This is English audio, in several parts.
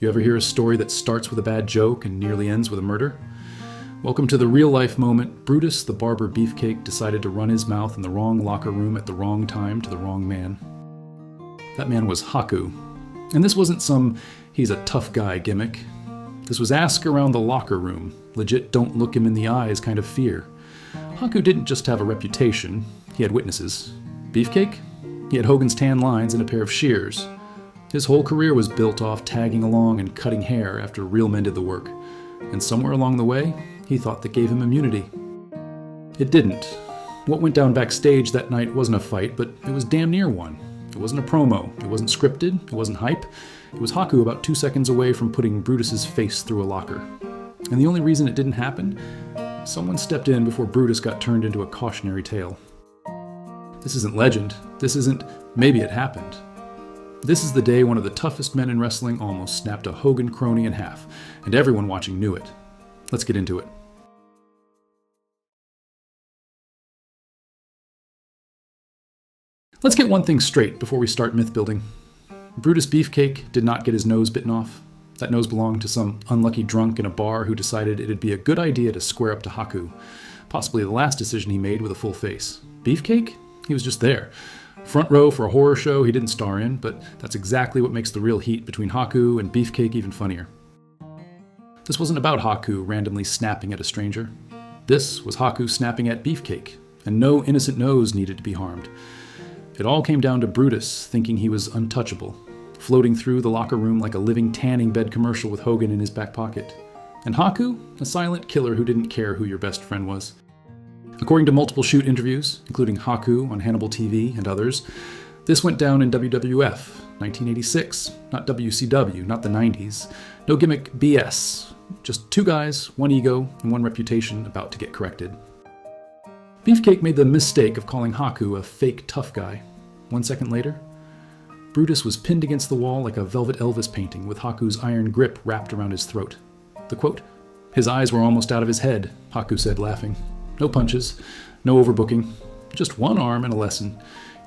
You ever hear a story that starts with a bad joke and nearly ends with a murder? Welcome to the real-life moment. Brutus, the Barber Beefcake, decided to run his mouth in the wrong locker room at the wrong time to the wrong man. That man was Haku. And this wasn't some he's a tough guy gimmick. This was ask around the locker room, legit don't look him in the eyes kind of fear. Haku didn't just have a reputation, he had witnesses. Beefcake? He had Hogan's tan lines and a pair of shears. His whole career was built off tagging along and cutting hair after real men did the work. And somewhere along the way, he thought that gave him immunity. It didn't. What went down backstage that night wasn't a fight, but it was damn near one. It wasn't a promo, it wasn't scripted, it wasn't hype. It was Haku about 2 seconds away from putting Brutus's face through a locker. And the only reason it didn't happen? Someone stepped in before Brutus got turned into a cautionary tale. This isn't legend. This isn't maybe it happened. This is the day one of the toughest men in wrestling almost snapped a Hogan crony in half, and everyone watching knew it. Let's get into it. Let's get one thing straight before we start myth building. Brutus Beefcake did not get his nose bitten off. That nose belonged to some unlucky drunk in a bar who decided it'd be a good idea to square up to Haku. Possibly the last decision he made with a full face. Beefcake? He was just there. Front row for a horror show he didn't star in, but that's exactly what makes the real heat between Haku and Beefcake even funnier. This wasn't about Haku randomly snapping at a stranger. This was Haku snapping at Beefcake, and no innocent nose needed to be harmed. It all came down to Brutus thinking he was untouchable, floating through the locker room like a living tanning bed commercial with Hogan in his back pocket. And Haku, a silent killer who didn't care who your best friend was. According to multiple shoot interviews, including Haku on Hannibal TV and others, this went down in WWF, 1986, not WCW, not the 90s. No gimmick BS, just two guys, one ego, and one reputation about to get corrected. Beefcake made the mistake of calling Haku a fake tough guy. 1 second later, Brutus was pinned against the wall like a Velvet Elvis painting with Haku's iron grip wrapped around his throat. The quote, "His eyes were almost out of his head," Haku said, laughing. No punches, no overbooking, just one arm and a lesson.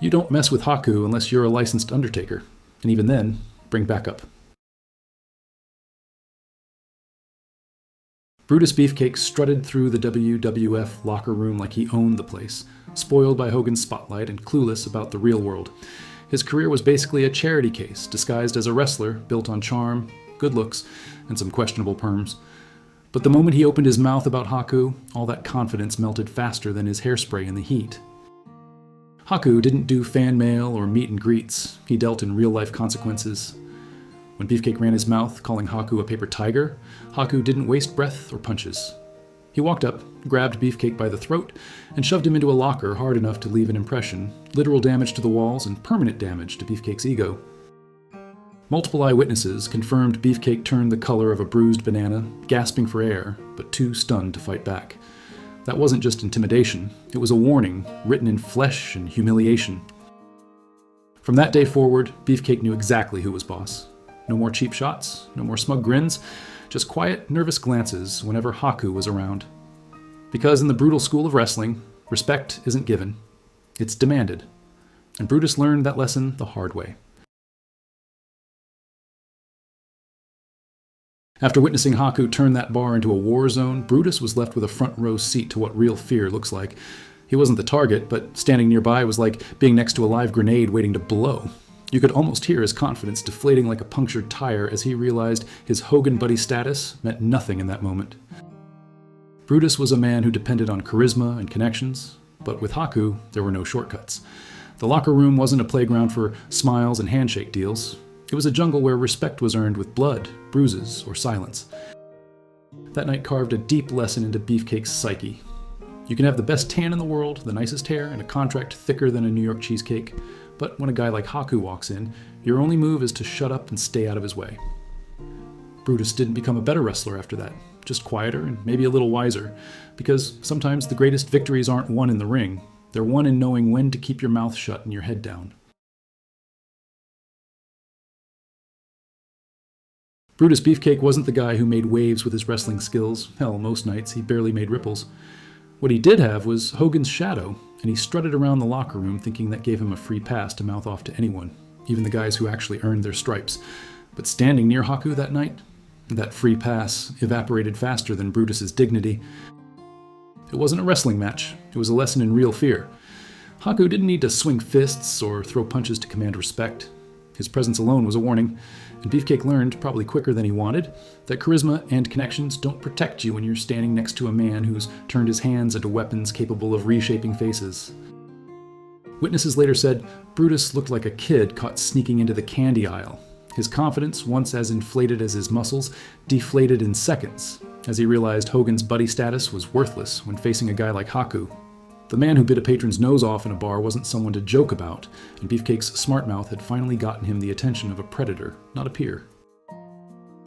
You don't mess with Haku unless you're a licensed undertaker. And even then, bring backup. Brutus Beefcake strutted through the WWF locker room like he owned the place, spoiled by Hogan's spotlight and clueless about the real world. His career was basically a charity case, disguised as a wrestler, built on charm, good looks, and some questionable perms. But the moment he opened his mouth about Haku, all that confidence melted faster than his hairspray in the heat. Haku didn't do fan mail or meet and greets. He dealt in real-life consequences. When Beefcake ran his mouth, calling Haku a paper tiger, Haku didn't waste breath or punches. He walked up, grabbed Beefcake by the throat, and shoved him into a locker hard enough to leave an impression, literal damage to the walls and permanent damage to Beefcake's ego. Multiple eyewitnesses confirmed Beefcake turned the color of a bruised banana, gasping for air, but too stunned to fight back. That wasn't just intimidation, it was a warning, written in flesh and humiliation. From that day forward, Beefcake knew exactly who was boss. No more cheap shots, no more smug grins, just quiet, nervous glances whenever Haku was around. Because in the brutal school of wrestling, respect isn't given, it's demanded. And Brutus learned that lesson the hard way. After witnessing Haku turn that bar into a war zone, Brutus was left with a front row seat to what real fear looks like. He wasn't the target, but standing nearby was like being next to a live grenade waiting to blow. You could almost hear his confidence deflating like a punctured tire as he realized his Hogan buddy status meant nothing in that moment. Brutus was a man who depended on charisma and connections, but with Haku, there were no shortcuts. The locker room wasn't a playground for smiles and handshake deals. It was a jungle where respect was earned with blood, bruises, or silence. That night carved a deep lesson into Beefcake's psyche. You can have the best tan in the world, the nicest hair, and a contract thicker than a New York cheesecake, but when a guy like Haku walks in, your only move is to shut up and stay out of his way. Brutus didn't become a better wrestler after that, just quieter and maybe a little wiser, because sometimes the greatest victories aren't won in the ring, they're won in knowing when to keep your mouth shut and your head down. Brutus Beefcake wasn't the guy who made waves with his wrestling skills. Hell, most nights he barely made ripples. What he did have was Hogan's shadow, and he strutted around the locker room thinking that gave him a free pass to mouth off to anyone, even the guys who actually earned their stripes. But standing near Haku that night, that free pass evaporated faster than Brutus's dignity. It wasn't a wrestling match. It was a lesson in real fear. Haku didn't need to swing fists or throw punches to command respect. His presence alone was a warning, and Beefcake learned, probably quicker than he wanted, that charisma and connections don't protect you when you're standing next to a man who's turned his hands into weapons capable of reshaping faces. Witnesses later said Brutus looked like a kid caught sneaking into the candy aisle. His confidence, once as inflated as his muscles, deflated in seconds, as he realized Hogan's buddy status was worthless when facing a guy like Haku. The man who bit a patron's nose off in a bar wasn't someone to joke about, and Beefcake's smart mouth had finally gotten him the attention of a predator, not a peer.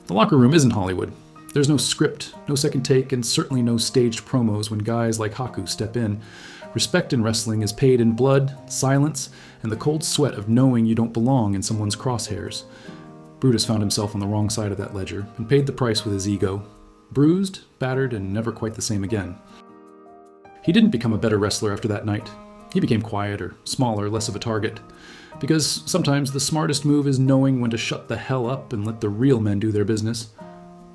The locker room isn't Hollywood. There's no script, no second take, and certainly no staged promos when guys like Haku step in. Respect in wrestling is paid in blood, silence, and the cold sweat of knowing you don't belong in someone's crosshairs. Brutus found himself on the wrong side of that ledger, and paid the price with his ego. Bruised, battered, and never quite the same again. He didn't become a better wrestler after that night. He became quieter, smaller, less of a target. Because sometimes the smartest move is knowing when to shut the hell up and let the real men do their business.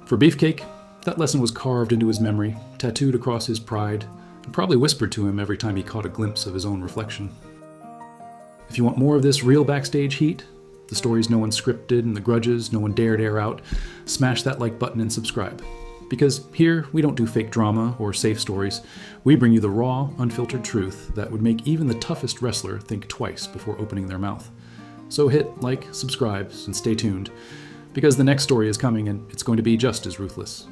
For Beefcake, that lesson was carved into his memory, tattooed across his pride, and probably whispered to him every time he caught a glimpse of his own reflection. If you want more of this real backstage heat, the stories no one scripted and the grudges no one dared air out, smash that like button and subscribe. Because here, we don't do fake drama or safe stories. We bring you the raw, unfiltered truth that would make even the toughest wrestler think twice before opening their mouth. So hit like, subscribe, and stay tuned. Because the next story is coming and it's going to be just as ruthless.